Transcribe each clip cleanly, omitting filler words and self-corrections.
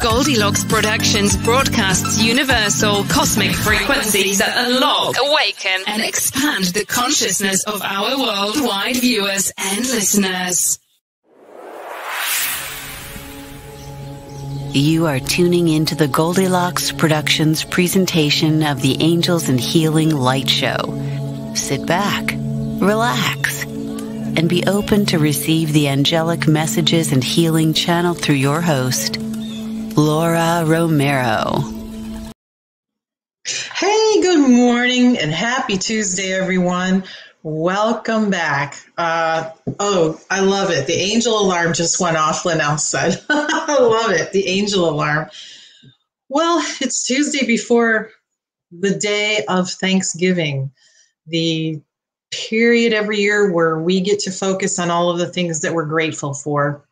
Goldylocks Productions broadcasts universal cosmic frequencies that unlock, awaken, and expand the consciousness of our worldwide viewers and listeners. You are tuning into the Goldylocks Productions presentation of the Angels and Healing Light Show. Sit back, relax, and be open to receive the angelic messages and healing channeled through your host, Laura Romeiro. Hey, good morning and happy Tuesday, everyone. Welcome back. I love it. The angel alarm just went off, Linnell said. I love it. The angel alarm. Well, it's Tuesday before the day of Thanksgiving, the period every year where we get to focus on all of the things that we're grateful for,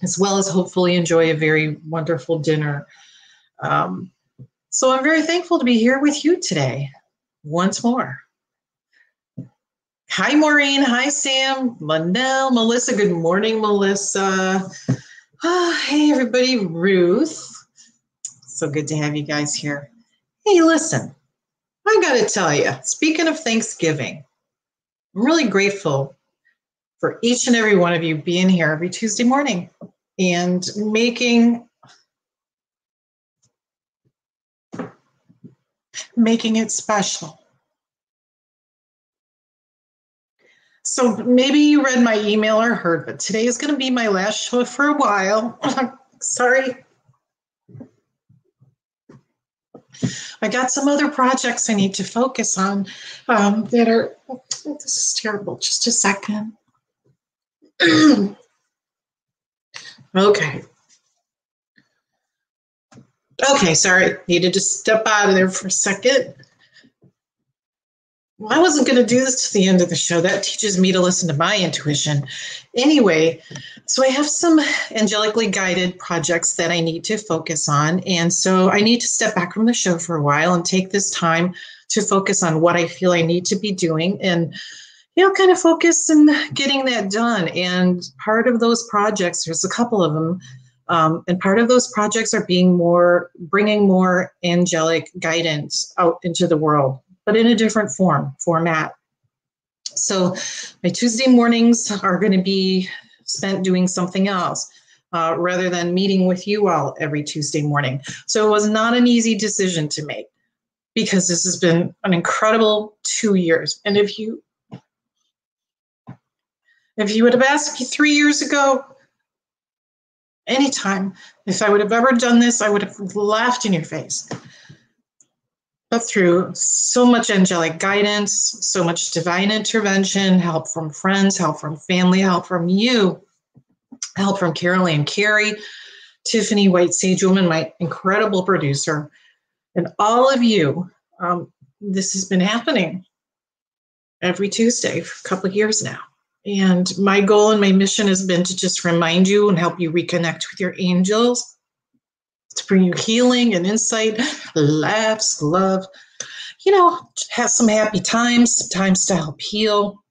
as well as hopefully enjoy a very wonderful dinner. So I'm very thankful to be here with you today once more. Hi, Maureen. Hi, Sam, Linnell, Melissa. Good morning, Melissa. Hey, everybody. Ruth. So good to have you guys here. Hey, listen, I got to tell you, speaking of Thanksgiving, I'm really grateful for each and every one of you being here every Tuesday morning and making it special. So maybe you read my email or heard, but today is going to be my last show for a while. Sorry. I got some other projects I need to focus on that are, this is terrible. Just a second. Okay. Okay, sorry. Needed to step out of there for a second. Well, I wasn't going to do this to the end of the show. That teaches me to listen to my intuition. Anyway, so I have some angelically guided projects that I need to focus on. And so I need to step back from the show for a while and take this time to focus on what I feel I need to be doing and, kind of focus on getting that done. And part of those projects, there's a couple of them, and part of those projects are bringing more angelic guidance out into the world, but in a different format. So my Tuesday mornings are going to be spent doing something else rather than meeting with you all every Tuesday morning. So it was not an easy decision to make because this has been an incredible 2 years. And if you would have asked me 3 years ago, anytime, if I would have ever done this, I would have laughed in your face. But through so much angelic guidance, so much divine intervention, help from friends, help from family, help from you, help from Carol and Carrie, Tiffany White Sage Woman, my incredible producer, and all of you, this has been happening every Tuesday for a couple of years now. And my goal and my mission has been to just remind you and help you reconnect with your angels, to bring you healing and insight, laughs, love, have some happy times to help heal,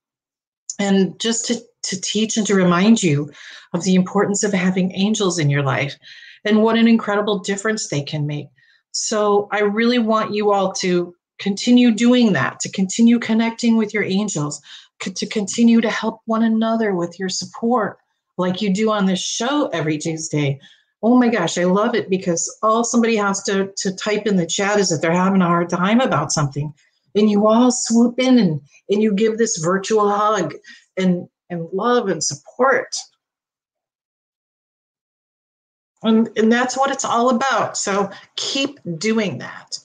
and just to teach and to remind you of the importance of having angels in your life and what an incredible difference they can make. So I really want you all to continue doing that, to continue connecting with your angels, to continue to help one another with your support like you do on this show every Tuesday. Oh my gosh, I love it because all somebody has to type in the chat is that they're having a hard time about something. And you all swoop in and you give this virtual hug and love and support. And that's what it's all about. So keep doing that.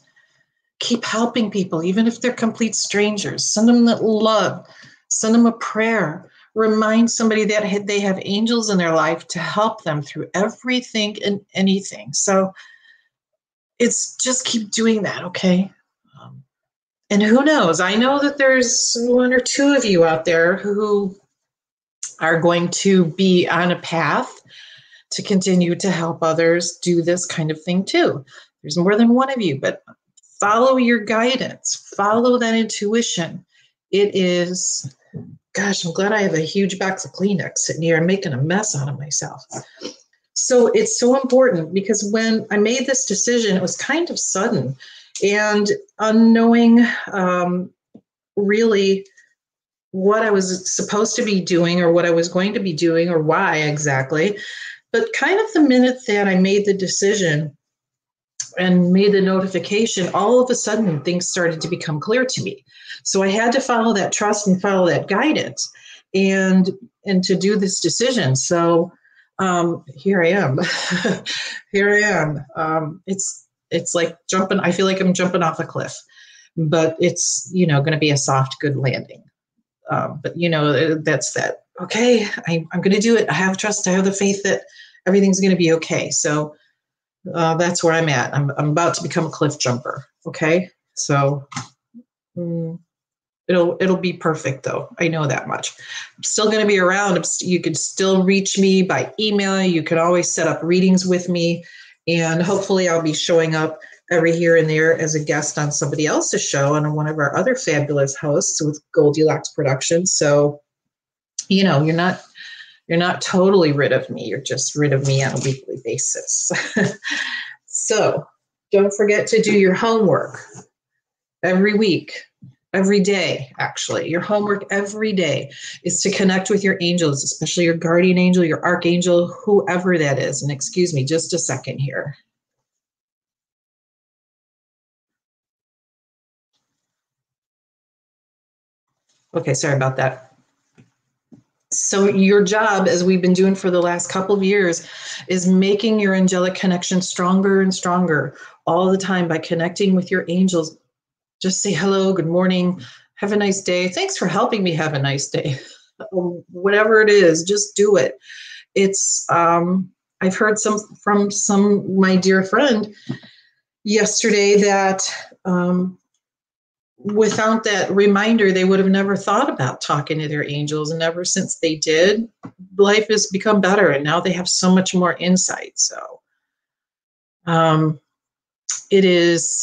Keep helping people, even if they're complete strangers. Send them that love. Send them a prayer. Remind somebody that they have angels in their life to help them through everything and anything. So it's just keep doing that, okay? And who knows? I know that there's one or two of you out there who are going to be on a path to continue to help others do this kind of thing too. There's more than one of you, but follow your guidance. Follow that intuition. It is... Gosh, I'm glad I have a huge box of Kleenex sitting here and making a mess out of myself. So it's so important, because when I made this decision, it was kind of sudden and unknowing really what I was supposed to be doing or what I was going to be doing or why exactly. But kind of the minute that I made the decision and made the notification, all of a sudden things started to become clear to me. So I had to follow that trust and follow that guidance and to do this decision. So here I am. Here I am. It's like jumping. I feel like I'm jumping off a cliff, but it's, you know, going to be a soft, good landing. But you know, that's that. Okay, I'm going to do it. I have trust. I have the faith that everything's going to be okay. So that's where I'm at. I'm about to become a cliff jumper. Okay, so it'll be perfect though. I know that much. I'm still going to be around. You can still reach me by email. You can always set up readings with me, and hopefully I'll be showing up every here and there as a guest on somebody else's show on one of our other fabulous hosts with Goldylocks Productions. So, you know, you're not totally rid of me. You're just rid of me on a weekly basis. So don't forget to do your homework every week, every day, actually. Your homework every day is to connect with your angels, especially your guardian angel, your archangel, whoever that is. And excuse me just a second here. Okay, sorry about that. So your job, as we've been doing for the last couple of years, is making your angelic connection stronger and stronger all the time by connecting with your angels. Just say hello, good morning, have a nice day. Thanks for helping me have a nice day. Whatever it is, just do it. It's I've heard from my dear friend yesterday that without that reminder, they would have never thought about talking to their angels. And ever since they did, life has become better. And now they have so much more insight. So it is,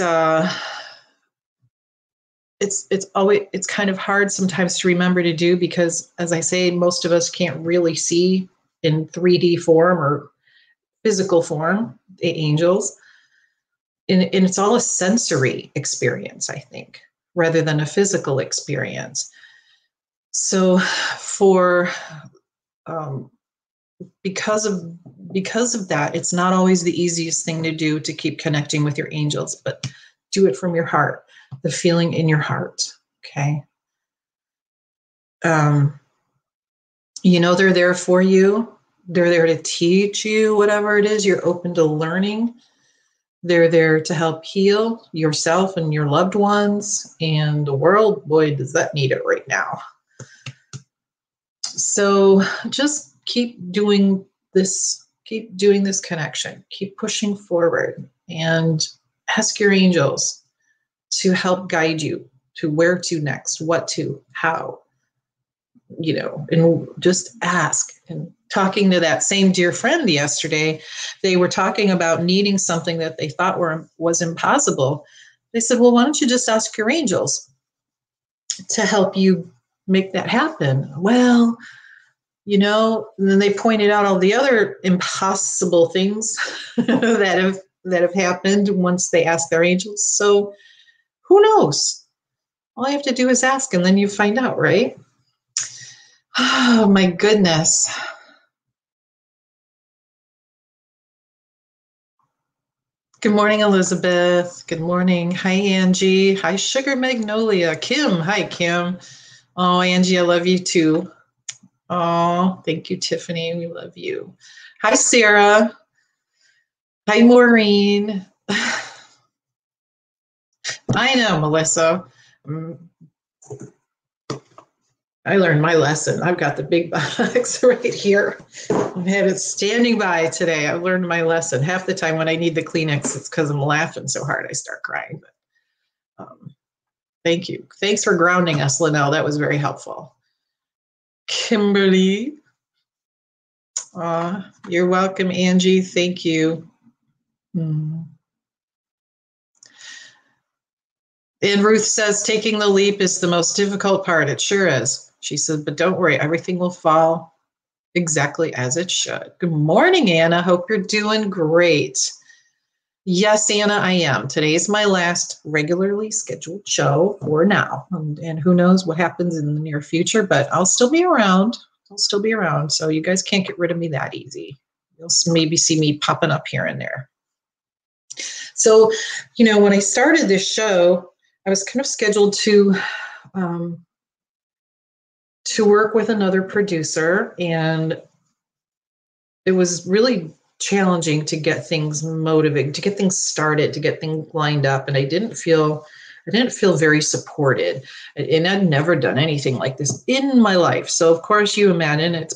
it's kind of hard sometimes to remember to do, because as I say, most of us can't really see in 3D form or physical form, the angels. And it's all a sensory experience, I think, rather than a physical experience. So because of that, it's not always the easiest thing to do to keep connecting with your angels, but do it from your heart, the feeling in your heart, okay? You know, they're there for you. They're there to teach you whatever it is you're open to learning. They're there to help heal yourself and your loved ones and the world. Boy, does that need it right now. So just keep doing this connection, keep pushing forward, and ask your angels to help guide you to where to next, what to, how, you know, and just ask. And talking to that same dear friend yesterday, they were talking about needing something that they thought was impossible. They said, well, why don't you just ask your angels to help you make that happen? Well, you know, and then they pointed out all the other impossible things that have happened once they asked their angels. So who knows? All you have to do is ask, and then you find out, right? Oh, my goodness. Good morning, Elizabeth. Good morning. Hi, Angie. Hi, Sugar Magnolia. Kim. Hi, Kim. Oh, Angie, I love you too. Oh, thank you, Tiffany. We love you. Hi, Sarah. Hi, Maureen. I know, Melissa. I learned my lesson. I've got the big box right here. I've had it standing by today. I learned my lesson. Half the time when I need the Kleenex, it's because I'm laughing so hard I start crying. But thank you. Thanks for grounding us, Linnell. That was very helpful. Kimberly. You're welcome, Angie. Thank you. And Ruth says, taking the leap is the most difficult part. It sure is. She said, but don't worry, everything will fall exactly as it should. Good morning, Anna. Hope you're doing great. Yes, Anna, I am. Today's my last regularly scheduled show for now. And who knows what happens in the near future, but I'll still be around. So you guys can't get rid of me that easy. You'll maybe see me popping up here and there. So, when I started this show, I was kind of scheduled to work with another producer, and it was really challenging to get things motivated, to get things started, to get things lined up. And I didn't feel very supported, and I'd never done anything like this in my life. So of course you imagine it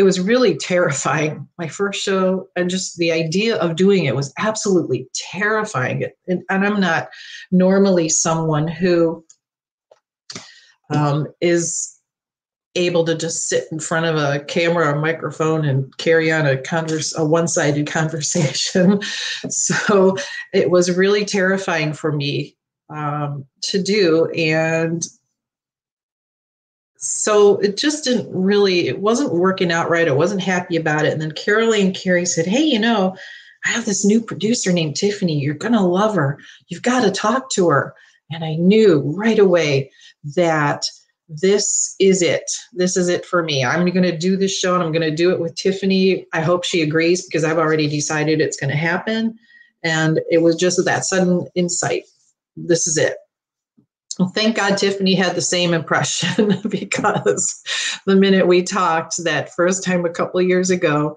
was really terrifying. My first show, and just the idea of doing it was absolutely terrifying. And I'm not normally someone who is able to just sit in front of a camera or microphone and carry on a one-sided conversation. So it was really terrifying for me to do. And so it just it wasn't working out right. I wasn't happy about it. And then Caroline Carey said, hey, I have this new producer named Tiffany. You're going to love her. You've got to talk to her. And I knew right away that this is it. This is it for me. I'm going to do this show, and I'm going to do it with Tiffany. I hope she agrees, because I've already decided it's going to happen. And it was just that sudden insight. This is it. Well, thank God Tiffany had the same impression, because the minute we talked that first time a couple of years ago,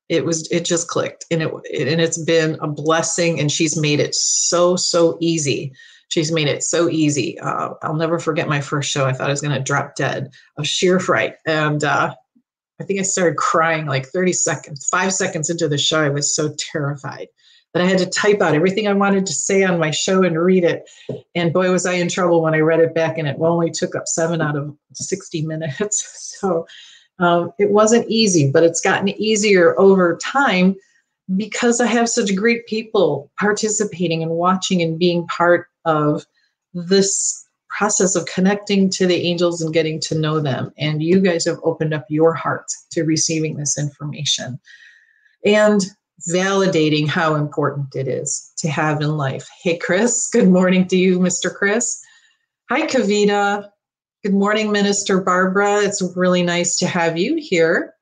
it just clicked, and it's been a blessing, and she's made it so easy. She's made it so easy. I'll never forget my first show. I thought I was going to drop dead of sheer fright. And I think I started crying like 5 seconds into the show. I was so terrified that I had to type out everything I wanted to say on my show and read it. And boy, was I in trouble when I read it back, and it only took up 7 out of 60 minutes. So it wasn't easy, but it's gotten easier over time, because I have such great people participating and watching and being part of this process of connecting to the angels and getting to know them. And you guys have opened up your hearts to receiving this information and validating how important it is to have in life. Hey, Chris, good morning to you, Mr. Chris. Hi, Kavita. Good morning, Minister Barbara. It's really nice to have you here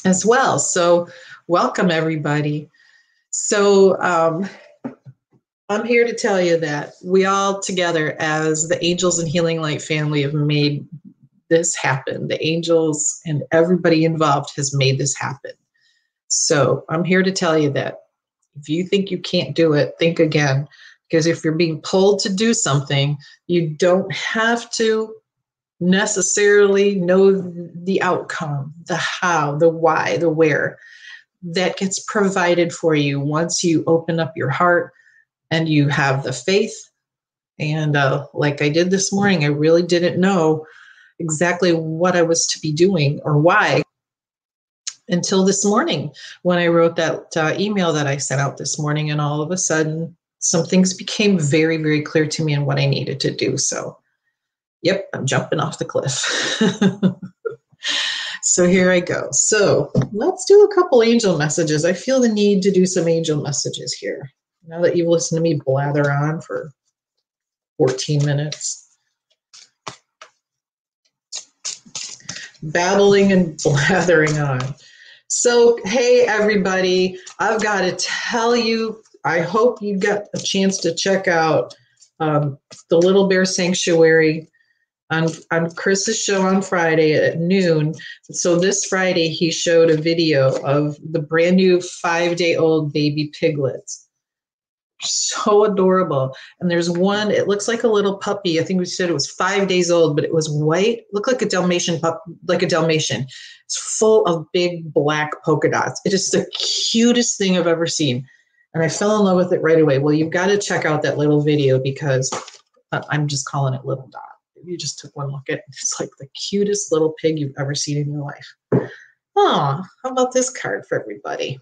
as well. So welcome, everybody. So I'm here to tell you that we all together as the Angels and Healing Light family have made this happen. The angels and everybody involved has made this happen. So I'm here to tell you that if you think you can't do it, think again. Because if you're being pulled to do something, you don't have to necessarily know the outcome, the how, the why, the where. That gets provided for you once you open up your heart and you have the faith. And like I did this morning, I really didn't know exactly what I was to be doing or why until this morning when I wrote that email that I sent out this morning. And all of a sudden, some things became very, very clear to me and what I needed to do. So, yep, I'm jumping off the cliff. So here I go. So let's do a couple angel messages. I feel the need to do some angel messages here. Now that you've listened to me blather on for 14 minutes. Babbling and blathering on. So, hey, everybody, I've got to tell you, I hope you got a chance to check out the Little Bear Sanctuary on Chris's show on Friday at noon. So this Friday, he showed a video of the brand new 5-day-old baby piglets. So adorable. And there's one, it looks like a little puppy. I think we said it was 5 days old, but it was white. Looked like a Dalmatian like a Dalmatian. It's full of big black polka dots. It is the cutest thing I've ever seen. And I fell in love with it right away. Well, you've got to check out that little video because I'm just calling it Little Dot. You just took one look at it. It's like the cutest little pig you've ever seen in your life. Oh, how about this card for everybody?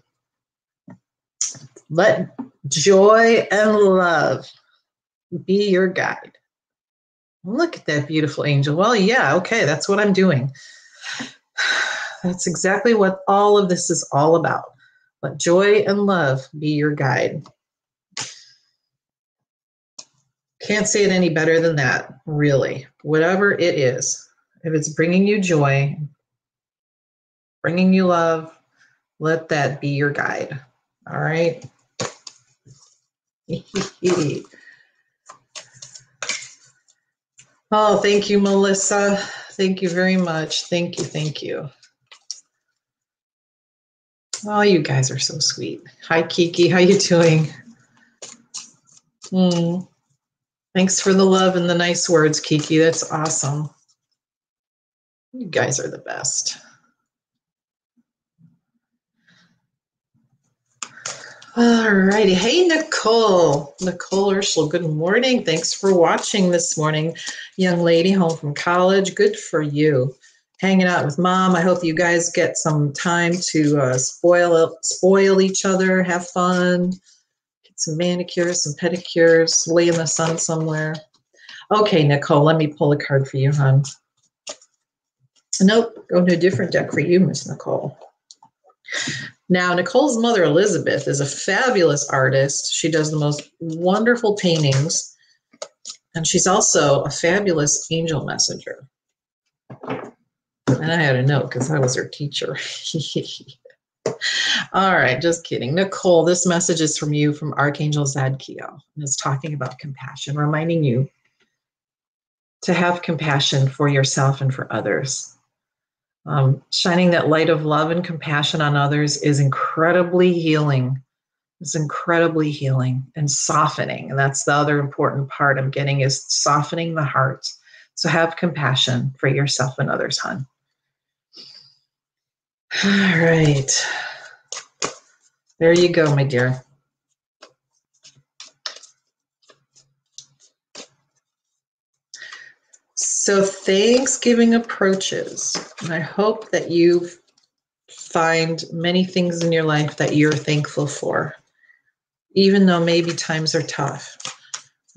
Let joy and love be your guide. Look at that beautiful angel. Well, yeah, okay, that's what I'm doing. That's exactly what all of this is all about. Let joy and love be your guide. Can't say it any better than that, really. Whatever it is, if it's bringing you joy, bringing you love, let that be your guide. All right? Oh, thank you, Melissa. Thank you very much. Thank you, thank you. Oh, you guys are so sweet. Hi, Kiki. How you doing? Thanks for the love and the nice words, Kiki. That's awesome. You guys are the best. All righty. Hey, Nicole. Nicole Urschel, good morning. Thanks for watching this morning. Young lady home from college. Good for you. Hanging out with mom. I hope you guys get some time to spoil each other, have fun, get some manicures, some pedicures, lay in the sun somewhere. Okay, Nicole, let me pull a card for you, hon. Nope, go to a different deck for you, Miss Nicole. Now, Nicole's mother, Elizabeth, is a fabulous artist. She does the most wonderful paintings, and she's also a fabulous angel messenger. And I had a note because I was her teacher. All right, just kidding. Nicole, this message is from you from Archangel Zadkiel, and it's talking about compassion, reminding you to have compassion for yourself and for others. Shining that light of love and compassion on others is incredibly healing. It's incredibly healing and softening. And that's the other important part I'm getting is softening the heart. So have compassion for yourself and others, hon. All right. There you go, my dear. So Thanksgiving approaches, and I hope that you find many things in your life that you're thankful for, even though maybe times are tough.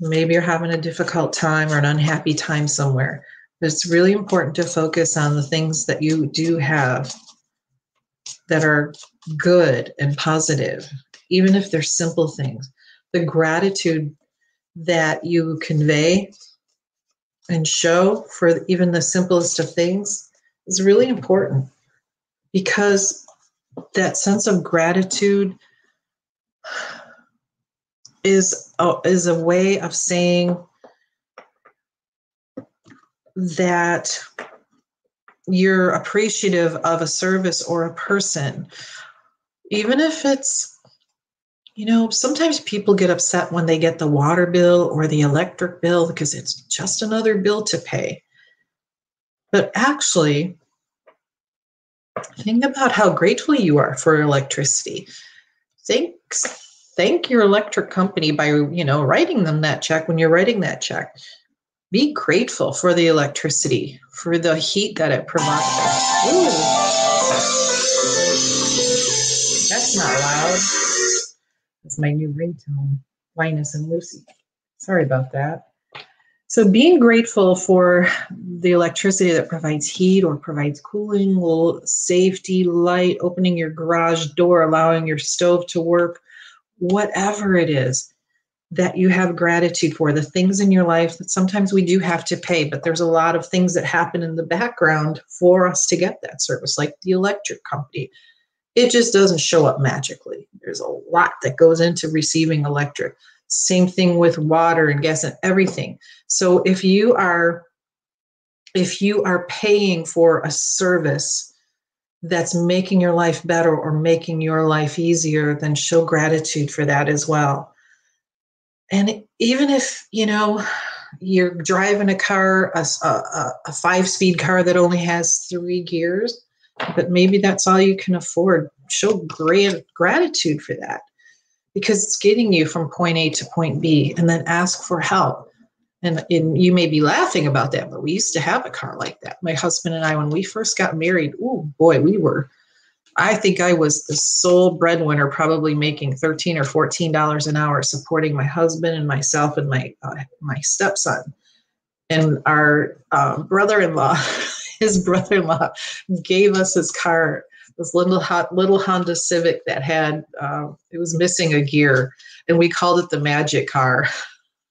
Maybe you're having a difficult time or an unhappy time somewhere. But it's really important to focus on the things that you do have that are good and positive, even if they're simple things. The gratitude that you convey and show for even the simplest of things is really important, because that sense of gratitude is a way of saying that you're appreciative of a service or a person, even if it's, sometimes people get upset when they get the water bill or the electric bill because it's just another bill to pay. But actually, think about how grateful you are for electricity. Thank your electric company by, writing them that check when you're writing that check. Be grateful for the electricity, for the heat that it provides. Ooh. That's not loud. It's my new ringtone, Linus and Lucy. Sorry about that. So being grateful for the electricity that provides heat or provides cooling, safety, light, opening your garage door, allowing your stove to work, whatever it is that you have gratitude for, the things in your life that sometimes we do have to pay, but there's a lot of things that happen in the background for us to get that service, like the electric company. It just doesn't show up magically. There's a lot that goes into receiving electric. Same thing with water and gas and everything. So if you are paying for a service that's making your life better or making your life easier, then show gratitude for that as well. And even if, you're driving a car, a 5-speed car that only has 3 gears, but maybe that's all you can afford, show great gratitude for that, because it's getting you from point A to point B, and then ask for help. And you may be laughing about that, but we used to have a car like that. My husband and I, when we first got married, oh boy, I think I was the sole breadwinner, probably making $13 or $14 an hour, supporting my husband and myself and my stepson. And our brother-in-law, his brother-in-law gave us his car, this little Honda Civic that had, it was missing a gear, and we called it the magic car.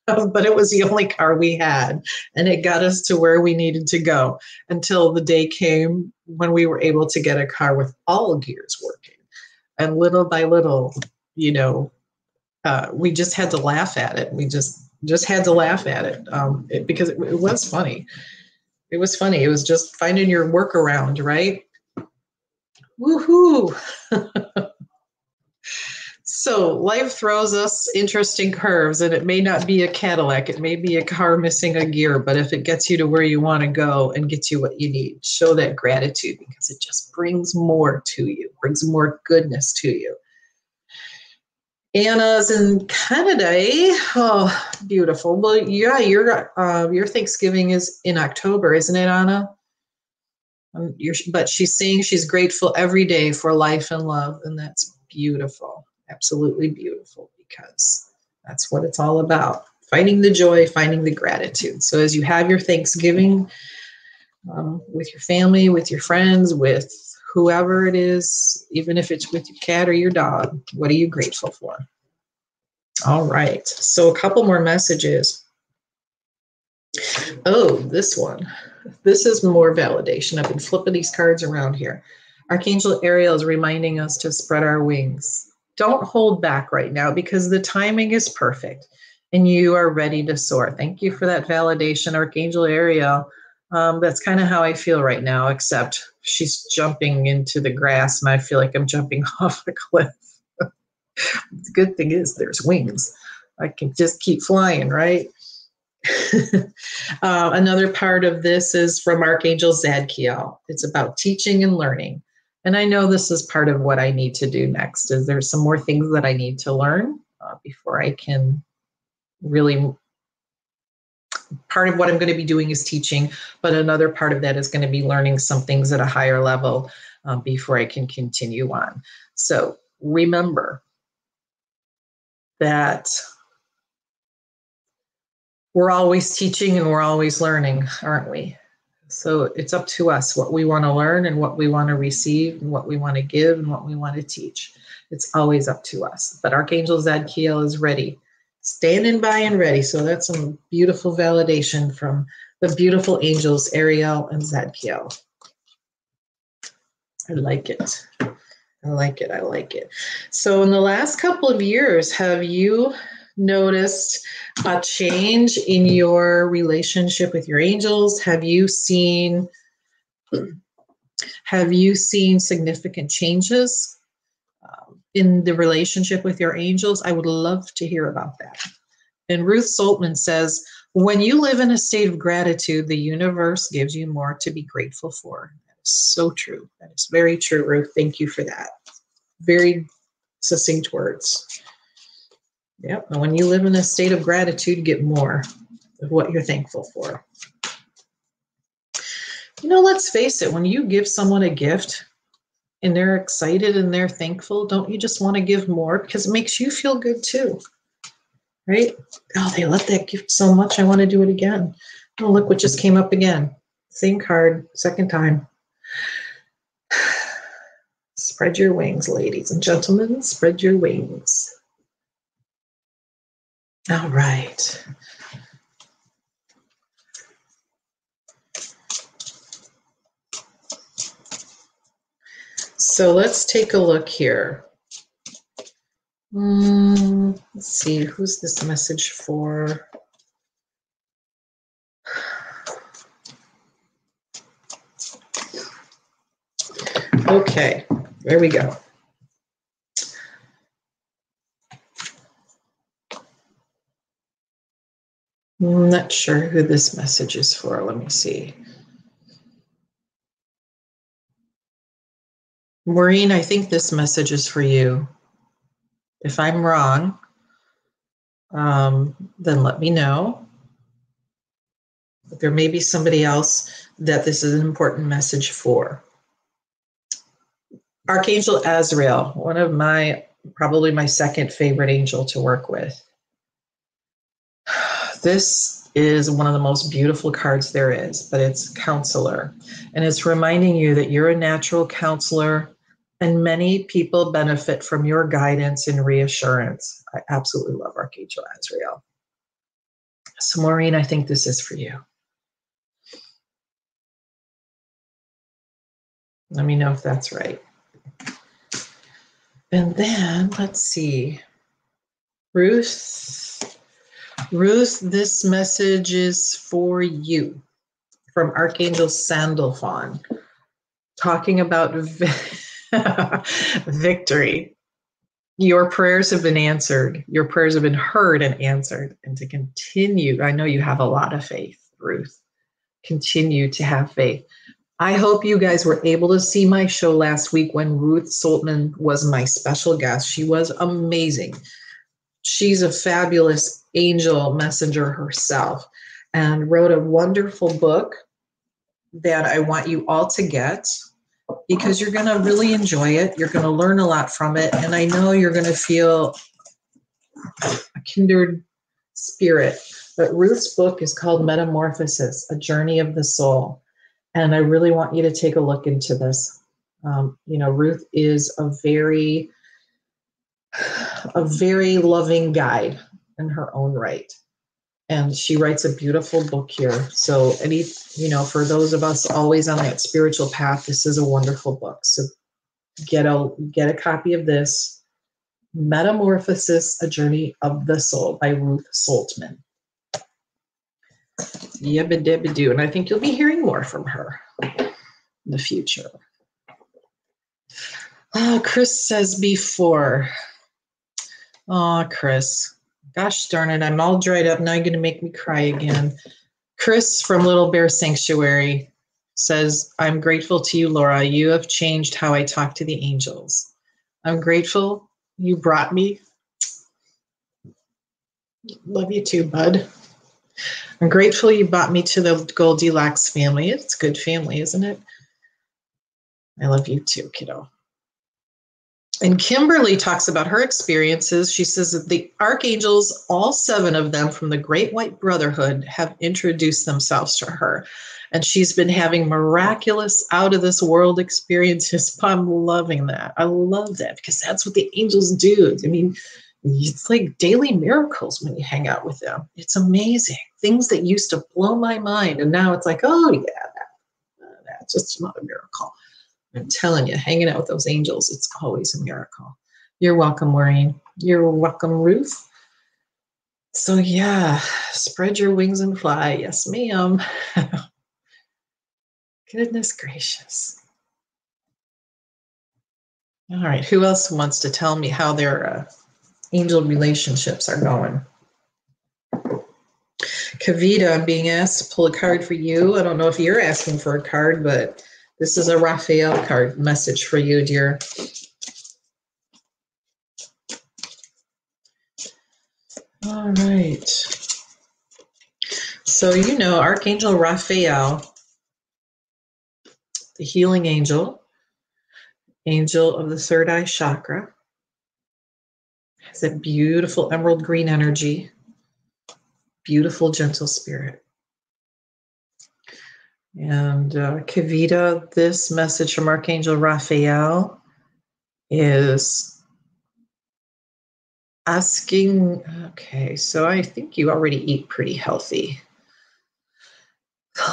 But it was the only car we had, and it got us to where we needed to go until the day came when we were able to get a car with all gears working. And little by little, you know, we just had to laugh at it. We just had to laugh at it, because it was funny. It was funny. It was just finding your workaround, right? Woohoo! So life throws us interesting curves, and it may not be a Cadillac. It may be a car missing a gear, but if it gets you to where you want to go and gets you what you need, show that gratitude, because it just brings more to you, brings more goodness to you. Anna's in Canada, eh? Oh, beautiful. Well, yeah, your Thanksgiving is in October, isn't it, Anna? But she's saying she's grateful every day for life and love, and that's beautiful. Absolutely beautiful, because that's what it's all about. Finding the joy, finding the gratitude. So as you have your Thanksgiving with your family, with your friends, with whoever it is, even if it's with your cat or your dog, what are you grateful for? All right. So a couple more messages. Oh, this one. This is more validation. I've been flipping these cards around here. Archangel Ariel is reminding us to spread our wings. Don't hold back right now, because the timing is perfect and you are ready to soar. Thank you for that validation, Archangel Ariel. That's kind of how I feel right now, except she's jumping into the grass and I feel like I'm jumping off a cliff. The good thing is there's wings. I can just keep flying, right? Another part of this is from Archangel Zadkiel. It's about teaching and learning. And I know this is part of what I need to do next, is there's some more things that I need to learn before I can really, part of what I'm going to be doing is teaching, but another part of that is going to be learning some things at a higher level before I can continue on. So remember that we're always teaching and we're always learning, aren't we? So it's up to us what we want to learn and what we want to receive and what we want to give and what we want to teach. It's always up to us. But Archangel Zadkiel is ready, standing by and ready. So that's some beautiful validation from the beautiful angels, Ariel and Zadkiel. I like it. I like it. I like it. So in the last couple of years, have you noticed a change in your relationship with your angels? Have you seen significant changes in the relationship with your angels? I would love to hear about that. And Ruth Saltman says, when you live in a state of gratitude, the universe gives you more to be grateful for. That is so true. That is very true, Ruth. Thank you for that. Very succinct words. Yep. And when you live in a state of gratitude, you get more of what you're thankful for. You know, let's face it, when you give someone a gift and they're excited and they're thankful, don't you just want to give more? Because it makes you feel good too, right? Oh, they love that gift so much, I want to do it again. Oh, look what just came up again. Same card, second time. Spread your wings, ladies and gentlemen. Spread your wings. All right. So let's take a look here. Let's see, who's this message for? Okay, there we go. I'm not sure who this message is for. Let me see. Maureen, I think this message is for you. If I'm wrong, then let me know. But there may be somebody else that this is an important message for. Archangel Azrael, one of probably my second favorite angel to work with. This is one of the most beautiful cards there is, but it's Counselor. And it's reminding you that you're a natural counselor and many people benefit from your guidance and reassurance. I absolutely love Archangel Azrael. So Maureen, I think this is for you. Let me know if that's right. And then let's see. Ruth, this message is for you from Archangel Sandalphon, talking about victory. Your prayers have been answered. Your prayers have been heard and answered. And to continue, I know you have a lot of faith, Ruth. Continue to have faith. I hope you guys were able to see my show last week when Ruth Soltman was my special guest. She was amazing. She's a fabulous angel messenger herself and wrote a wonderful book that I want you all to get, because you're going to really enjoy it. You're going to learn a lot from it. And I know you're going to feel a kindred spirit. But Ruth's book is called Metamorphosis, A Journey of the Soul. And I really want you to take a look into this. Ruth is a very loving guide in her own right. And she writes a beautiful book here. So for those of us always on that spiritual path, this is a wonderful book. So get a copy of this, Metamorphosis, A Journey of the Soul by Ruth Soltman. Yabba-dabba-doo. And I think you'll be hearing more from her in the future. Chris says before. Oh, Chris. Gosh darn it, I'm all dried up. Now you're going to make me cry again. Chris from Little Bear Sanctuary says, I'm grateful to you, Laura. You have changed how I talk to the angels. I'm grateful you brought me. Love you too, bud. I'm grateful you brought me to the Goldylocks family. It's a good family, isn't it? I love you too, kiddo. And Kimberly talks about her experiences. She says that the archangels, all 7 of them from the Great White Brotherhood, have introduced themselves to her. And she's been having miraculous out of this world experiences. I'm loving that. I love that because that's what the angels do. I mean, it's like daily miracles when you hang out with them. It's amazing. Things that used to blow my mind. And now it's like, oh yeah, that's just another miracle. I'm telling you, hanging out with those angels, it's always a miracle. You're welcome, Maureen. You're welcome, Ruth. So yeah, spread your wings and fly. Yes, ma'am. Goodness gracious. All right, who else wants to tell me how their angel relationships are going? Kavita, I'm being asked to pull a card for you. I don't know if you're asking for a card, but this is a Raphael card message for you, dear. All right. So, Archangel Raphael, the healing angel, angel of the third eye chakra, has a beautiful emerald green energy, beautiful, gentle spirit. And Kavita, this message from Archangel Raphael is asking, okay, so I think you already eat pretty healthy.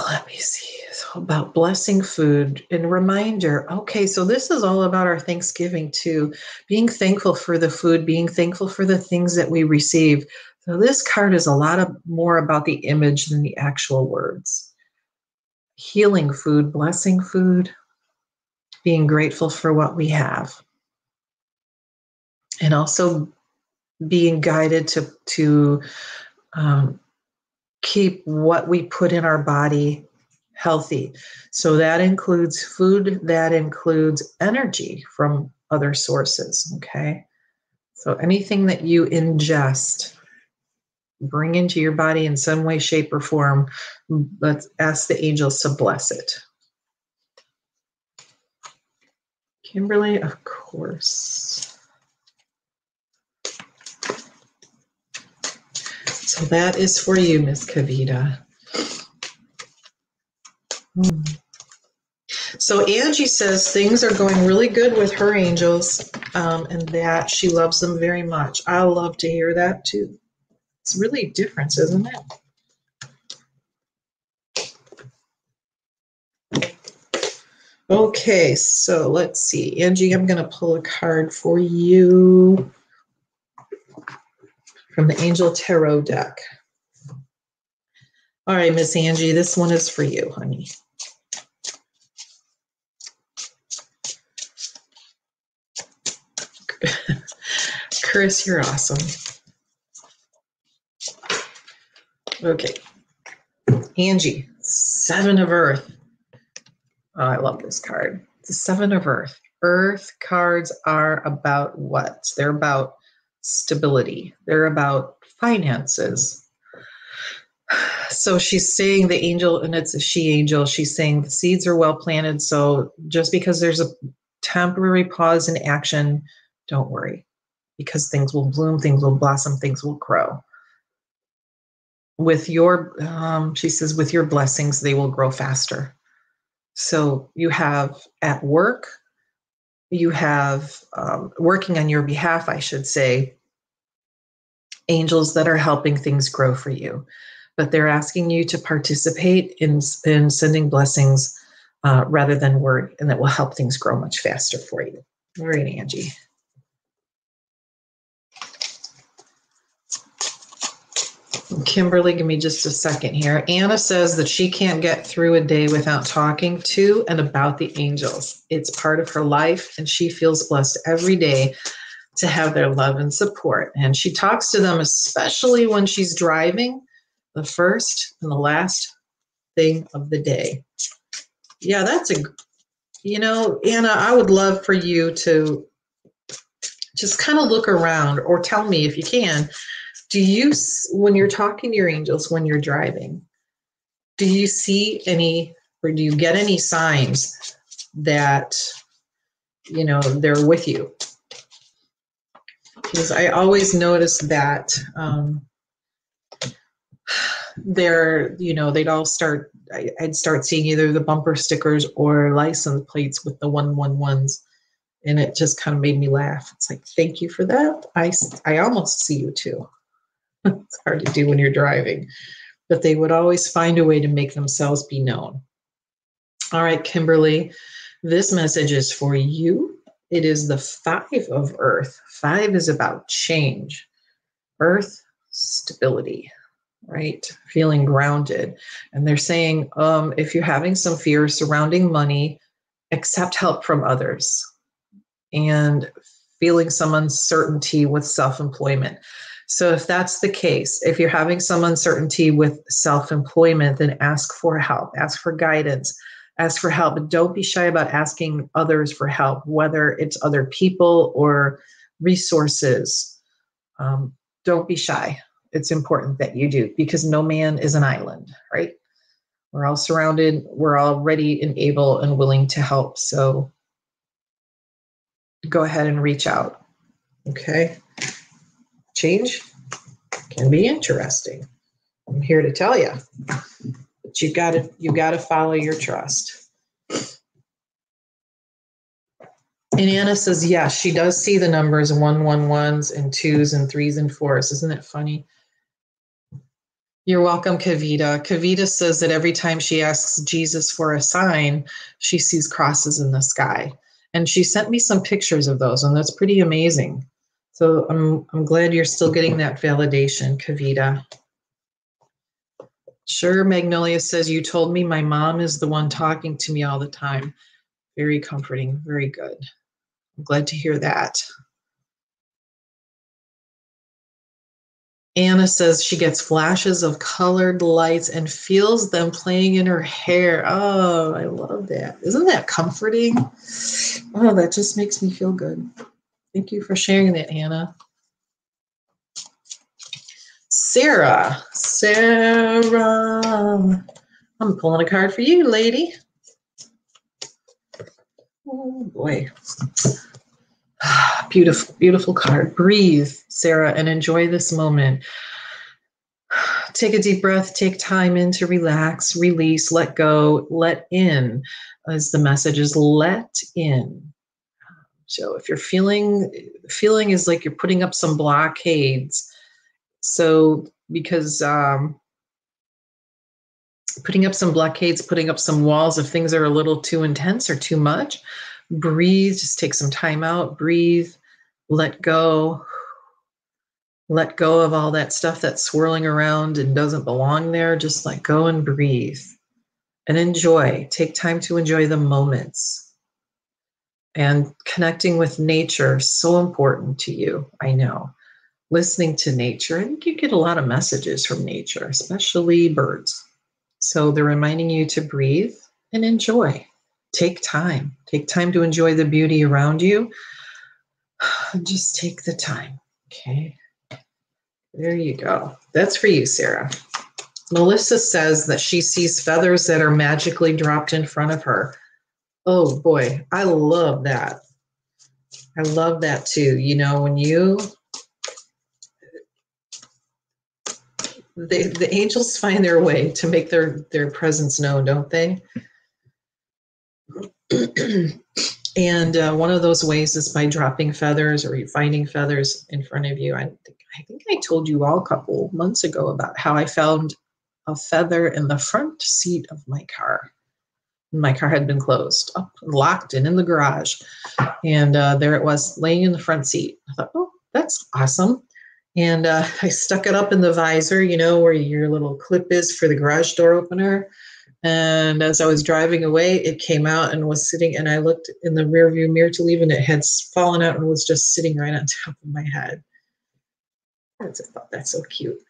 Let me see. So about blessing food and reminder. Okay, so this is all about our Thanksgiving too. Being thankful for the food, being thankful for the things that we receive. So this card is a lot more about the image than the actual words. Healing food, blessing food, being grateful for what we have. And also being guided to keep what we put in our body healthy. So that includes food, that includes energy from other sources, okay? So anything that you ingest, bring into your body in some way, shape, or form, let's ask the angels to bless it. Kimberly, of course. So that is for you, Miss Kavita. So Angie says things are going really good with her angels, and that she loves them very much. I love to hear that too. It's really different, isn't it? Okay, so let's see. Angie, I'm going to pull a card for you from the Angel Tarot deck. All right, Miss Angie, this one is for you, honey. Chris, you're awesome. Okay. Angie, Seven of Earth. Oh, I love this card. The Seven of Earth. Earth cards are about what? They're about stability. They're about finances. So she's saying the angel, and it's a she angel, she's saying the seeds are well planted. So just because there's a temporary pause in action, don't worry, because things will bloom, things will blossom, things will grow. With your, she says, with your blessings, they will grow faster. So you have at work, you have working on your behalf, I should say, angels that are helping things grow for you. But they're asking you to participate in sending blessings rather than worry, and that will help things grow much faster for you. All right, Angie. Kimberly, give me just a second here. Anna says that she can't get through a day without talking to and about the angels. It's part of her life, and she feels blessed every day to have their love and support. And she talks to them, especially when she's driving, the first and the last thing of the day. Yeah, that's Anna, I would love for you to just kind of look around, or tell me if you can. Do you, when you're talking to your angels, when you're driving, do you see any, or do you get any signs that, they're with you? Because I always notice that they'd all start, I'd start seeing either the bumper stickers or license plates with the 111s. And it just kind of made me laugh. It's like, thank you for that. I almost see you too. It's hard to do when you're driving, but they would always find a way to make themselves be known. All right, Kimberly, this message is for you. It is the 5 of Earth. 5 is about change, Earth, stability, right? Feeling grounded. And they're saying, if you're having some fear surrounding money, accept help from others, and feeling some uncertainty with self-employment. So if that's the case, if you're having some uncertainty with self-employment, then ask for help, ask for guidance, ask for help. But don't be shy about asking others for help, whether it's other people or resources. Don't be shy. It's important that you do, because no man is an island, right? We're all surrounded. We're all ready and able and willing to help. So go ahead and reach out. Okay. Change can be interesting. I'm here to tell you, but you got to follow your trust. And Anna says, yes, she does see the numbers 111s and 2s and 3s and 4s. Isn't it funny? You're welcome, Kavita. Kavita says that every time she asks Jesus for a sign, she sees crosses in the sky. And she sent me some pictures of those, and that's pretty amazing. So I'm glad you're still getting that validation, Kavita. Sure, Magnolia says, you told me my mom is the one talking to me all the time. Very comforting, very good. I'm glad to hear that. Anna says she gets flashes of colored lights and feels them playing in her hair. Oh, I love that. Isn't that comforting? Oh, that just makes me feel good. Thank you for sharing that, Anna. Sarah. I'm pulling a card for you, lady. Oh, boy. Beautiful, beautiful card. Breathe, Sarah, and enjoy this moment. Take a deep breath, take time in to relax, release, let go, let in, as the message is let in. So if you're feeling is like you're putting up some blockades. So because putting up some blockades, putting up some walls, if things are a little too intense or too much, breathe, just take some time out, breathe, let go. Let go of all that stuff that's swirling around and doesn't belong there. Just let go and breathe and enjoy. Take time to enjoy the moments. And connecting with nature, so important to you, I know. Listening to nature, I think you get a lot of messages from nature, especially birds. So they're reminding you to breathe and enjoy. Take time. Take time to enjoy the beauty around you. Just take the time, okay? There you go. That's for you, Sarah. Melissa says that she sees feathers that are magically dropped in front of her. Oh boy, I love that. I love that too. You know, when the angels find their way to make their presence known, don't they? And one of those ways is by dropping feathers or finding feathers in front of you. I think I told you all a couple months ago about how I found a feather in the front seat of my car. My car had been closed, up, locked, and in the garage. And there it was, laying in the front seat. I thought, oh, that's awesome. And I stuck it up in the visor, you know, where your little clip is for the garage door opener. And as I was driving away, it came out and was sitting, and I looked in the rearview mirror to leave, and it had fallen out and was just sitting right on top of my head. I thought that's so cute.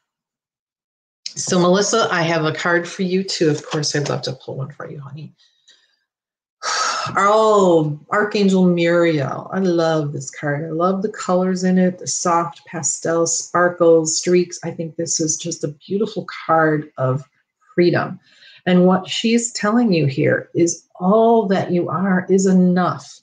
So, Melissa, I have a card for you, too. Of course, I'd love to pull one for you, honey. Oh, Archangel Muriel. I love this card. I love the colors in it, the soft pastel sparkles, streaks. I think this is just a beautiful card of freedom. And what she's telling you here is all that you are is enough.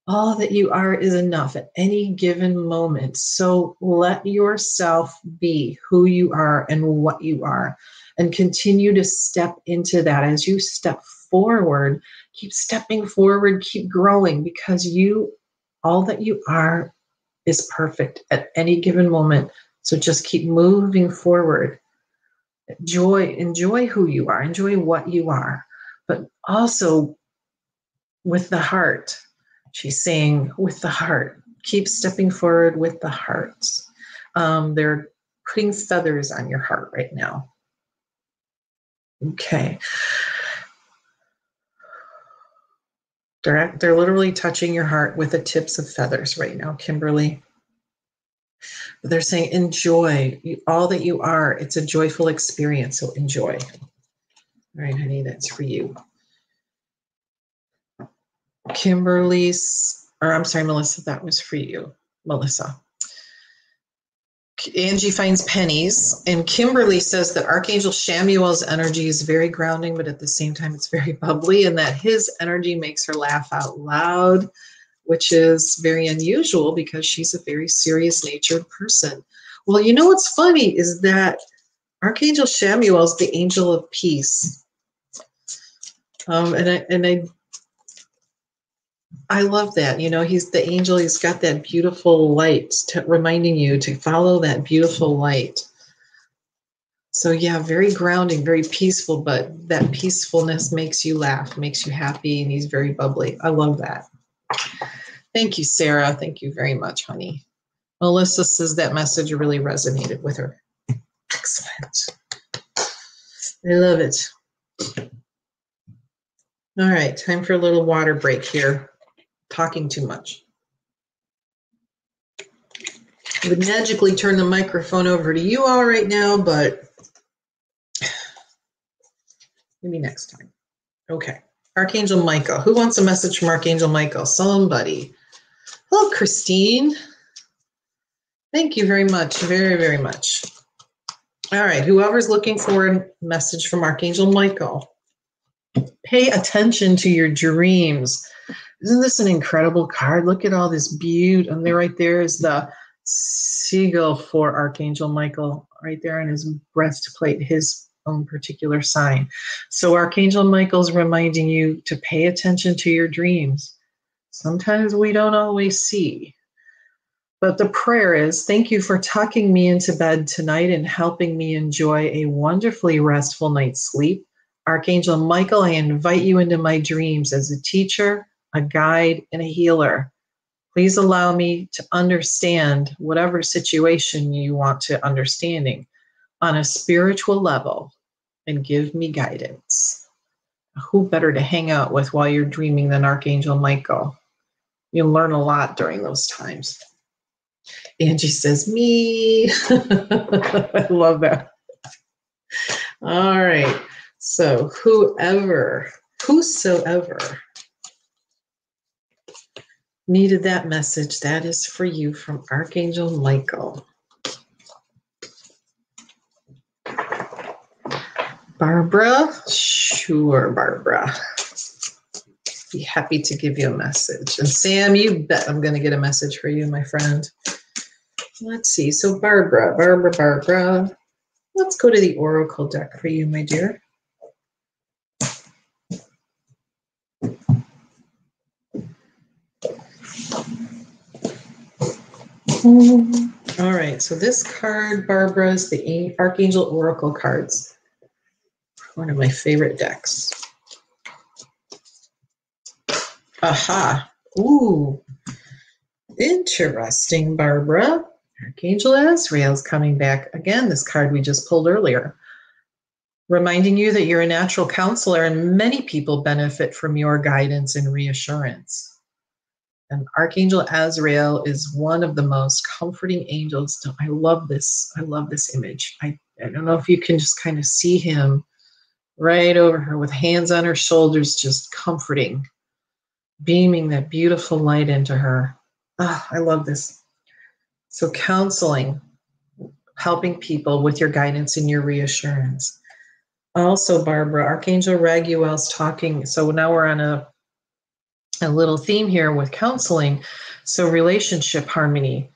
All that you are is enough at any given moment. So let yourself be who you are and what you are, and continue to step into that. As you step forward, keep stepping forward, keep growing, because all that you are is perfect at any given moment. So just keep moving forward. Enjoy who you are, enjoy what you are, but also with the heart. She's saying with the heart, keep stepping forward with the heart. They're putting feathers on your heart right now. Okay. They're literally touching your heart with the tips of feathers right now, Kimberly. They're saying enjoy all that you are. It's a joyful experience, so enjoy. All right, honey, that's for you. Melissa, that was for you, Melissa. Angie finds pennies, and Kimberly says that Archangel Chamuel's energy is very grounding, but at the same time it's very bubbly, and that his energy makes her laugh out loud, which is very unusual because she's a very serious-natured person. Well, you know what's funny is that Archangel Chamuel is the angel of peace, and I love that. You know, he's the angel. He's got that beautiful light reminding you to follow that beautiful light. So yeah, very grounding, very peaceful, but that peacefulness makes you laugh, makes you happy, and he's very bubbly. I love that. Thank you, Sarah. Thank you very much, honey. Melissa says that message really resonated with her. Excellent. I love it. All right, time for a little water break here. Talking too much. I would magically turn the microphone over to you all right now, but maybe next time. Okay. Archangel Michael. Who wants a message from Archangel Michael? Somebody. Hello, Christine. Thank you very much. Very, very much. All right. Whoever's looking for a message from Archangel Michael, pay attention to your dreams. Isn't this an incredible card? Look at all this beauty. And there, right there is the Seagull for Archangel Michael right there in his breastplate, his own particular sign. So Archangel Michael's reminding you to pay attention to your dreams. Sometimes we don't always see. But the prayer is, thank you for tucking me into bed tonight and helping me enjoy a wonderfully restful night's sleep. Archangel Michael, I invite you into my dreams as a teacher, a guide, and a healer. Please allow me to understand whatever situation you want to understanding on a spiritual level and give me guidance. Who better to hang out with while you're dreaming than Archangel Michael? You'll learn a lot during those times. Angie says, me. I love that. All right. So whosoever needed that message, that is for you from Archangel Michael. Barbara? Sure, Barbara. Be happy to give you a message. And Sam, you bet I'm going to get a message for you, my friend. Let's see. So Barbara. Let's go to the Oracle deck for you, my dear. All right. So this card, Barbara, is the Archangel Oracle cards. One of my favorite decks. Aha. Ooh. Interesting, Barbara. Archangel Azrael is coming back. Again, this card we just pulled earlier. Reminding you that you're a natural counselor and many people benefit from your guidance and reassurance. And Archangel Azrael is one of the most comforting angels. I love this. I love this image. I don't know if you can just kind of see him right over her with hands on her shoulders, just comforting, beaming that beautiful light into her. Oh, I love this. So counseling, helping people with your guidance and your reassurance. Also, Barbara, Archangel Raguel's talking. So now we're on a little theme here with counseling. So relationship harmony.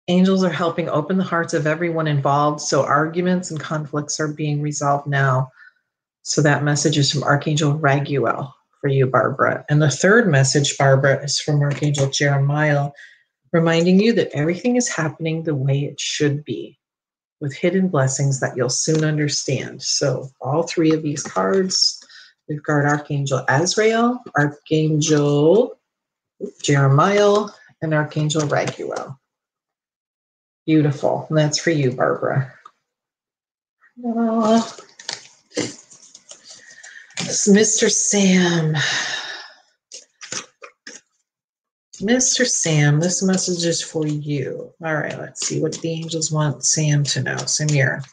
Angels are helping open the hearts of everyone involved. So arguments and conflicts are being resolved now. So that message is from Archangel Raguel for you, Barbara. And the third message, Barbara, is from Archangel Jeremiah, reminding you that everything is happening the way it should be, with hidden blessings that you'll soon understand. So all three of these cards, we've got Archangel Azrael, Archangel Jeremiah, and Archangel Raguel. Beautiful. And that's for you, Barbara. Mr. Sam. Mr. Sam, this message is for you. All right, let's see what the angels want Sam to know. Samir.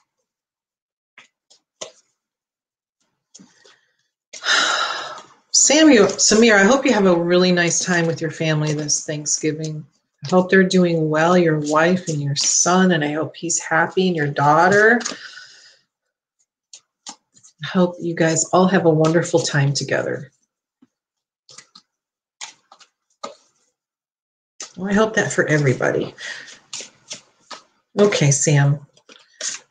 Samir, I hope you have a really nice time with your family this Thanksgiving. I hope they're doing well, your wife and your son, and I hope he's happy, and your daughter. I hope you guys all have a wonderful time together. Well, I hope that for everybody. Okay, Sam.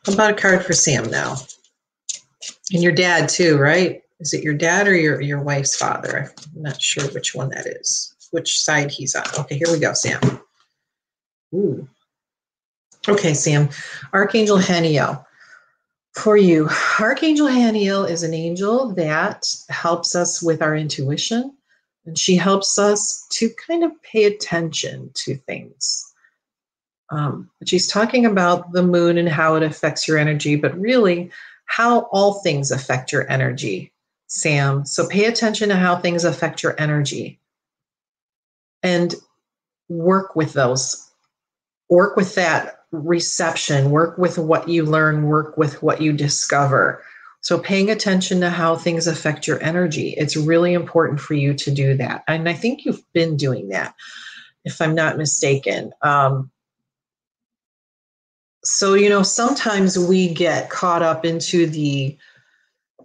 How about a card for Sam now? And your dad too, right? Is it your dad or your wife's father? I'm not sure which one that is, which side he's on. Okay, here we go, Sam. Ooh. Okay, Sam. Archangel Hanio. For you, Archangel Haniel is an angel that helps us with our intuition, and she helps us to kind of pay attention to things. She's talking about the moon and how it affects your energy, but really how all things affect your energy, Sam. So pay attention to how things affect your energy and work with those. Work with that reception, work with what you learn, work with what you discover. So paying attention to how things affect your energy, it's really important for you to do that. And I think you've been doing that, if I'm not mistaken. So, sometimes we get caught up into the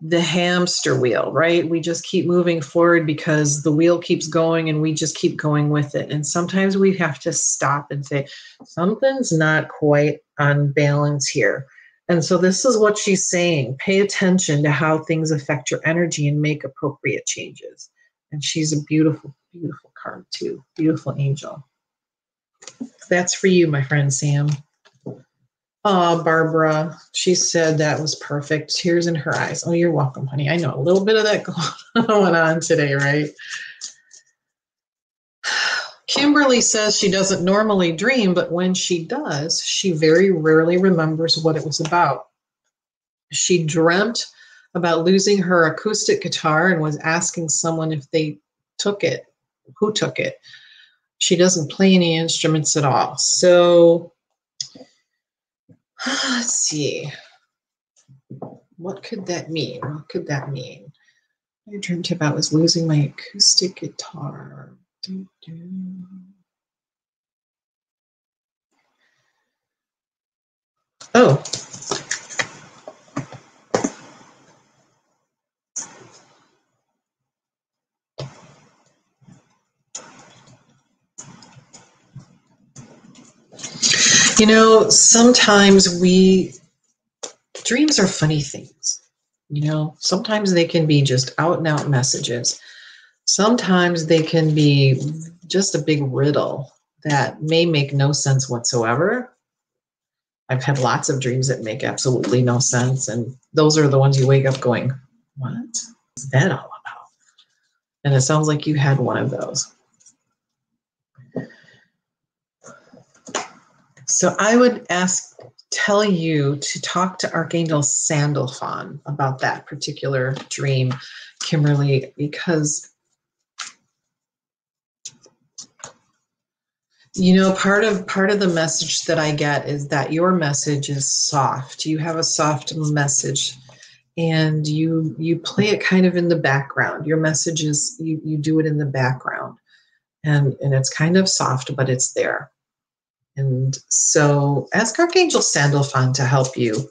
the hamster wheel, right? We just keep moving forward because the wheel keeps going and we just keep going with it. And sometimes we have to stop and say, something's not quite on balance here. And so this is what she's saying. Pay attention to how things affect your energy and make appropriate changes. And she's a beautiful, beautiful card too. Beautiful angel. That's for you, my friend Sam. Oh, Barbara, she said that was perfect. Tears in her eyes. Oh, you're welcome, honey. I know a little bit of that going on today, right? Kimberly says she doesn't normally dream, but when she does, she very rarely remembers what it was about. She dreamt about losing her acoustic guitar and was asking someone if they took it, who took it. She doesn't play any instruments at all. So let's see. What could that mean? What could that mean? I dreamt about was losing my acoustic guitar. Oh. You know, sometimes dreams are funny things. You know, sometimes they can be just out and out messages. Sometimes they can be just a big riddle that may make no sense whatsoever. I've had lots of dreams that make absolutely no sense. And those are the ones you wake up going, what is that all about? And it sounds like you had one of those. So I would tell you to talk to Archangel Sandalphon about that particular dream, Kimberly, because, you know, part of the message that I get is that your message is soft. You have a soft message and you play it kind of in the background. Your message is, you do it in the background and it's kind of soft, but it's there. And so ask Archangel Sandalphon to help you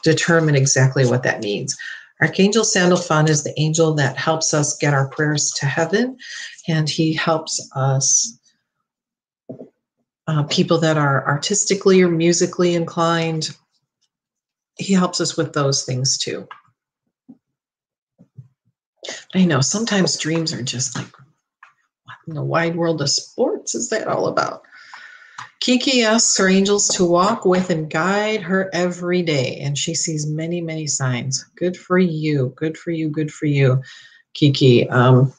determine exactly what that means. Archangel Sandalphon is the angel that helps us get our prayers to heaven, and he helps us, people that are artistically or musically inclined, he helps us with those things too. I know sometimes dreams are just like, what in the wide world of sports is that all about? Kiki asks her angels to walk with and guide her every day, and she sees many, many signs. Good for you. Good for you. Good for you, Kiki. And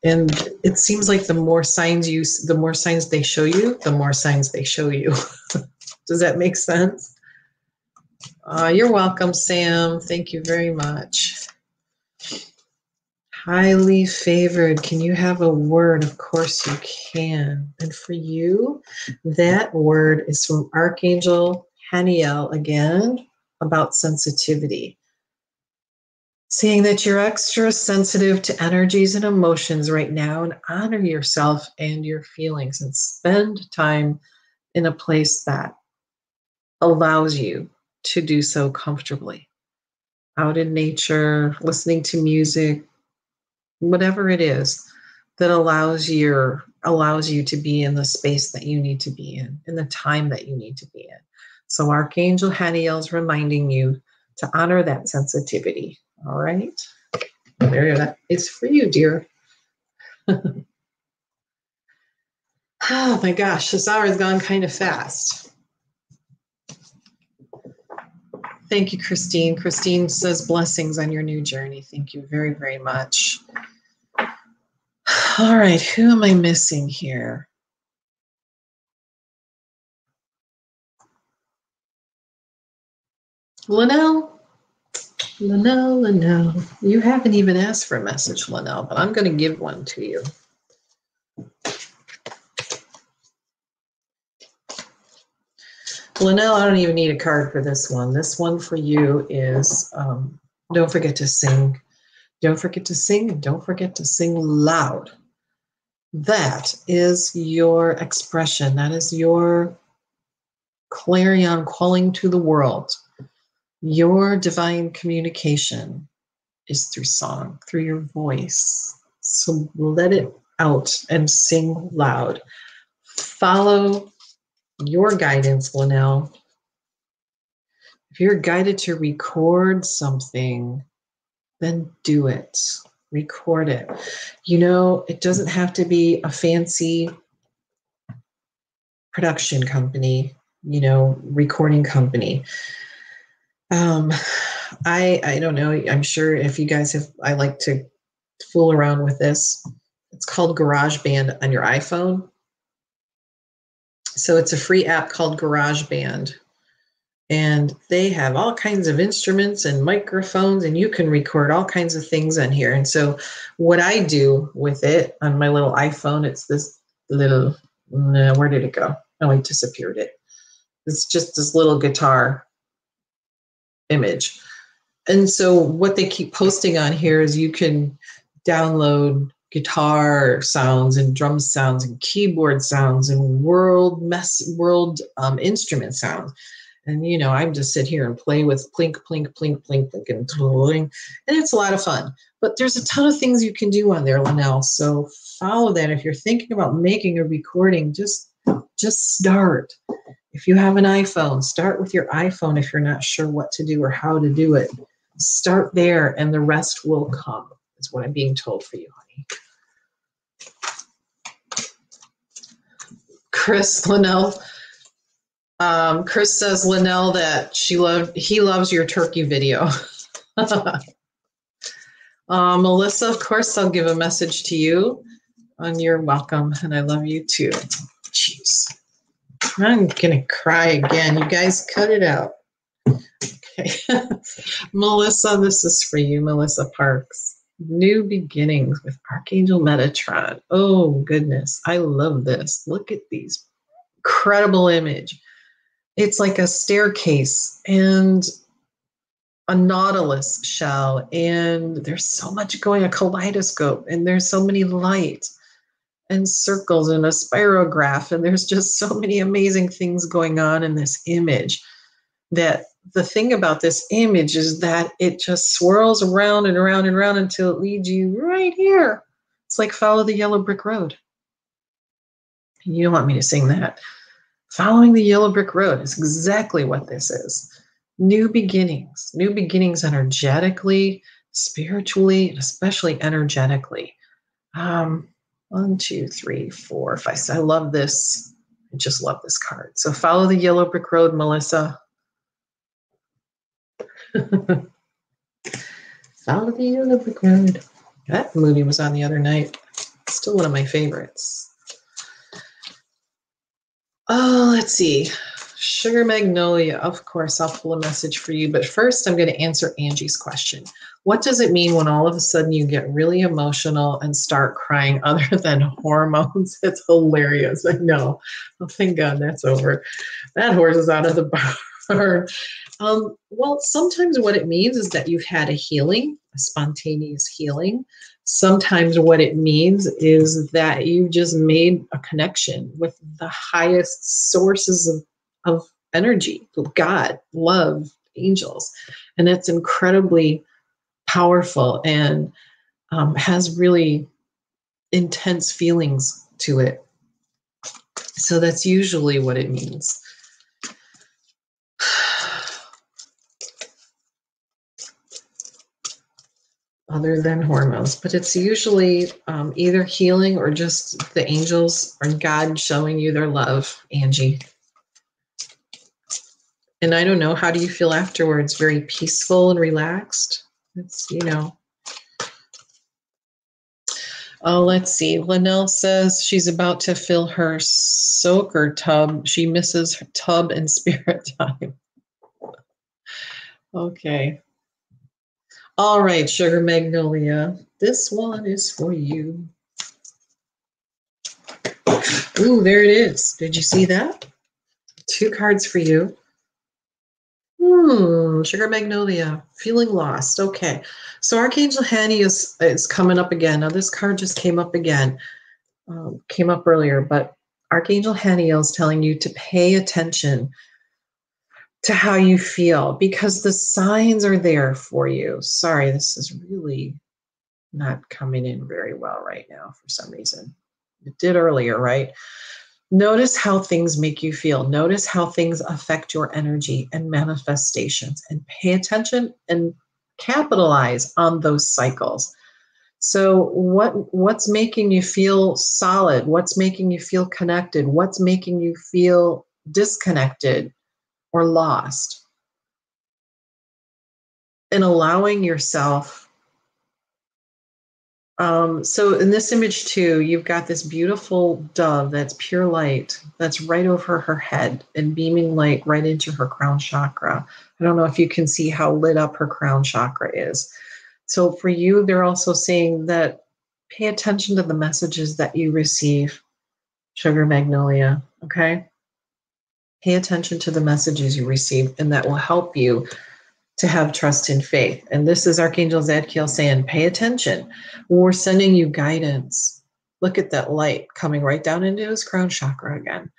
it seems like the more signs they show you, the more signs they show you. Does that make sense? You're welcome, Sam. Thank you very much. Highly favored. Can you have a word? Of course you can. And for you, that word is from Archangel Haniel again, about sensitivity. Saying that you're extra sensitive to energies and emotions right now, and honor yourself and your feelings and spend time in a place that allows you to do so comfortably. Out in nature, listening to music, whatever it is that allows you to be in the space that you need to be in the time that you need to be in. So Archangel Haniel is reminding you to honor that sensitivity. All right. There you go. It's for you, dear. Oh my gosh, this hour has gone kind of fast. Thank you, Christine. Christine says blessings on your new journey. Thank you very, very much. All right, who am I missing here? Linnell. You haven't even asked for a message, Linnell, but I'm going to give one to you. Linnell, I don't even need a card for this one. This one for you is don't forget to sing. Don't forget to sing, and don't forget to sing loud. That is your expression. That is your clarion calling to the world. Your divine communication is through song, through your voice. So let it out and sing loud. Follow your guidance, Linnell. If you're guided to record something, then do it. Record it. You know, it doesn't have to be a fancy production company, you know, recording company. I don't know. I'm sure if you guys have, I like to fool around with this. It's called GarageBand on your iPhone. So it's a free app called GarageBand. And they have all kinds of instruments and microphones, and you can record all kinds of things on here. And so what I do with it on my little iPhone, it's this little, where did it go? Oh, I disappeared it. It's just this little guitar image. And so what they keep posting on here is you can download guitar sounds and drum sounds and keyboard sounds and world instrument sounds. And, you know, I just sit here and play with plink, plink, plink, plink, plink, and twiddling. And it's a lot of fun. But there's a ton of things you can do on there, Linnell. So follow that. If you're thinking about making a recording, just start. If you have an iPhone, start with your iPhone if you're not sure what to do or how to do it. Start there, and the rest will come, is what I'm being told for you, honey. Chris, Linnell. Chris says, Linnell, that he loves your turkey video. Melissa, of course, I'll give a message to you, and you're welcome, and I love you too. Jeez, I'm gonna cry again. You guys, cut it out. Okay, Melissa, this is for you, Melissa Parks. New beginnings with Archangel Metatron. Oh goodness, I love this. Look at these incredible image. It's like a staircase and a nautilus shell, and there's so much going, a kaleidoscope, and there's so many lights and circles and a spirograph, and there's just so many amazing things going on in this image. That the thing about this image is that it just swirls around and around and around until it leads you right here. It's like follow the yellow brick road. You don't want me to sing that. Following the yellow brick road is exactly what this is. New beginnings energetically, spiritually, and especially energetically. 1, 2, 3, 4, 5. I love this. I just love this card. So follow the yellow brick road, Melissa. Follow the yellow brick road. That movie was on the other night. Still one of my favorites. Oh, let's see. Sugar Magnolia, of course, I'll pull a message for you. But first, I'm going to answer Angie's question. What does it mean when all of a sudden you get really emotional and start crying other than hormones? It's hilarious. I know. Oh, thank God that's over. That horse is out of the barn. Well, sometimes what it means is that you've had a healing, a spontaneous healing. Sometimes what it means is that you just made a connection with the highest sources of energy, with God, love, angels. And it's incredibly powerful and has really intense feelings to it. So that's usually what it means. Other than hormones, but it's usually either healing or just the angels or God showing you their love, Angie. And I don't know, how do you feel afterwards? Very peaceful and relaxed? It's, you know. Oh, let's see. Linnell says she's about to fill her soaker tub. She misses her tub and spirit time. Okay. All right, Sugar Magnolia, this one is for you. Ooh, there it is. Did you see that? 2 cards for you. Sugar Magnolia, feeling lost. Okay, so Archangel Hanio is coming up again. Now, this card just came up again. Came up earlier, but Archangel Hanio is telling you to pay attention to how you feel, because the signs are there for you. Sorry, this is really not coming in very well right now for some reason. It did earlier, right? Notice how things make you feel. Notice how things affect your energy and manifestations, and pay attention and capitalize on those cycles. So what's making you feel solid? What's making you feel connected? What's making you feel disconnected or lost? And allowing yourself. So in this image too, you've got this beautiful dove that's pure light that's right over her head and beaming light right into her crown chakra. I don't know if you can see how lit up her crown chakra is. So for you, they're also saying that pay attention to the messages that you receive, Sugar Magnolia, okay? Pay attention to the messages you receive, and that will help you to have trust and faith. And this is Archangel Zadkiel saying, pay attention. We're sending you guidance. Look at that light coming right down into his crown chakra again.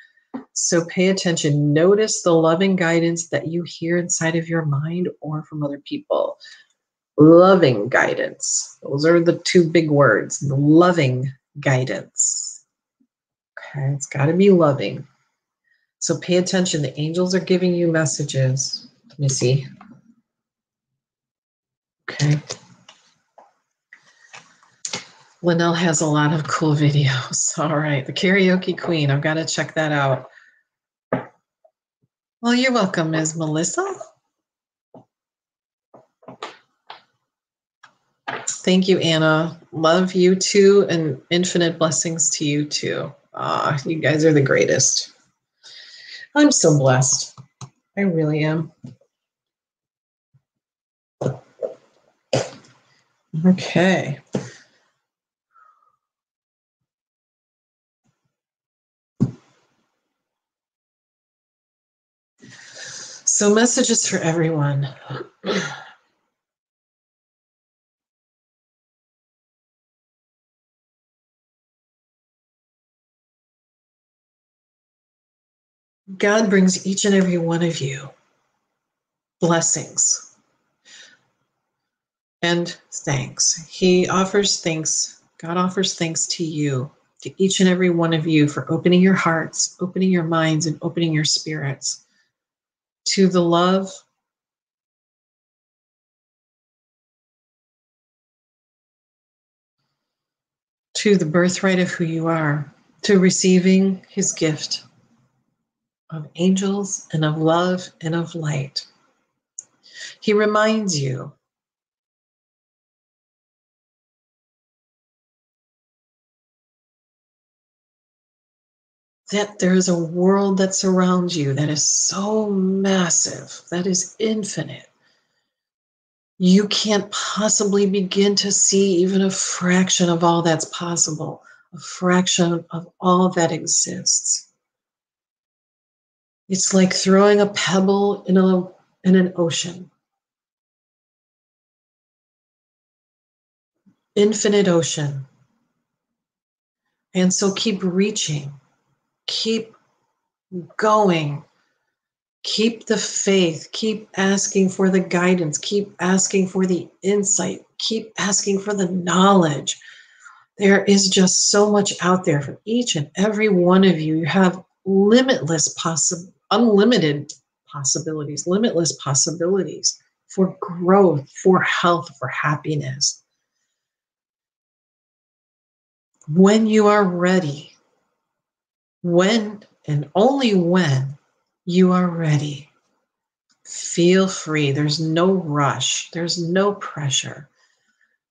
So pay attention. Notice the loving guidance that you hear inside of your mind or from other people. Loving guidance. Those are the two big words. Loving guidance. Okay, it's got to be loving. So pay attention. The angels are giving you messages. Let me see. Okay. Linnell has a lot of cool videos. All right. The Karaoke Queen. I've got to check that out. Well, you're welcome, Ms. Melissa. Thank you, Anna. Love you too, and infinite blessings to you too. You guys are the greatest. I'm so blessed. I really am. Okay. So messages for everyone. God brings each and every one of you blessings and thanks. He offers thanks. God offers thanks to you, to each and every one of you, for opening your hearts, opening your minds, and opening your spirits to the love, to the birthright of who you are, to receiving his gift of angels and of love and of light. He reminds you that there is a world that surrounds you that is so massive, that is infinite. You can't possibly begin to see even a fraction of all that's possible, a fraction of all that exists. It's like throwing a pebble in an ocean. Infinite ocean. And so keep reaching. Keep going. Keep the faith. Keep asking for the guidance. Keep asking for the insight. Keep asking for the knowledge. There is just so much out there for each and every one of you. You have unlimited possibilities, limitless possibilities for growth, for health, for happiness. When you are ready, when and only when you are ready, feel free. There's no rush. There's no pressure.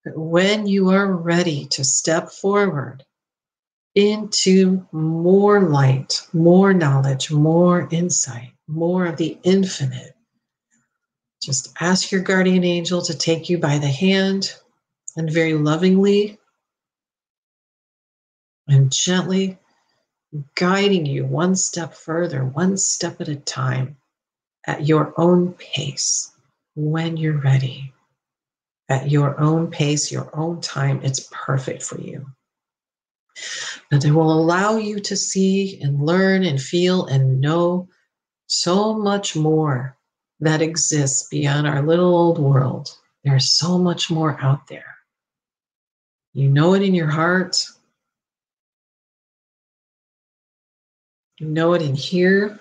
But when you are ready to step forward into more light, more knowledge, more insight, more of the infinite, just ask your guardian angel to take you by the hand and very lovingly and gently guiding you one step further, one step at a time, at your own pace, when you're ready. At your own pace, your own time, it's perfect for you. And it will allow you to see and learn and feel and know so much more that exists beyond our little old world. There's so much more out there. You know it in your heart. You know it in here,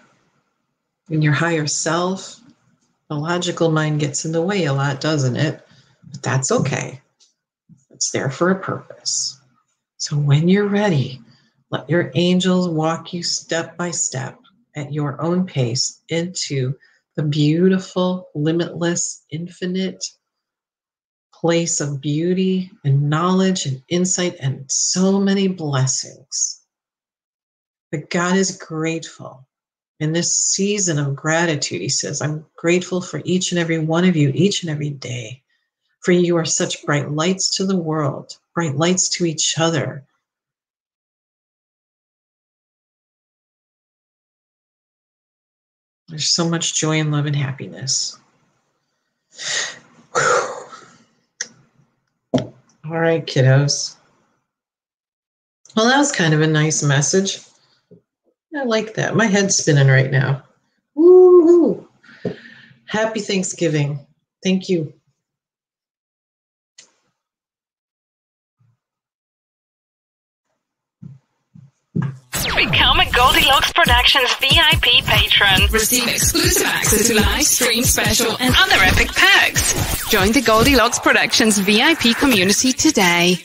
in your higher self. The logical mind gets in the way a lot, doesn't it? But that's okay. It's there for a purpose. So when you're ready, let your angels walk you step by step at your own pace into the beautiful, limitless, infinite place of beauty and knowledge and insight and so many blessings. But God is grateful. In this season of gratitude, he says, I'm grateful for each and every one of you, each and every day. For you are such bright lights to the world, bright lights to each other. There's so much joy and love and happiness. Whew. All right, kiddos. Well, that was kind of a nice message. I like that. My head's spinning right now. Woo-hoo. Happy Thanksgiving. Thank you. Become a Goldylocks Productions VIP patron. Receive exclusive access to live stream special and other epic perks. Join the Goldylocks Productions VIP community today.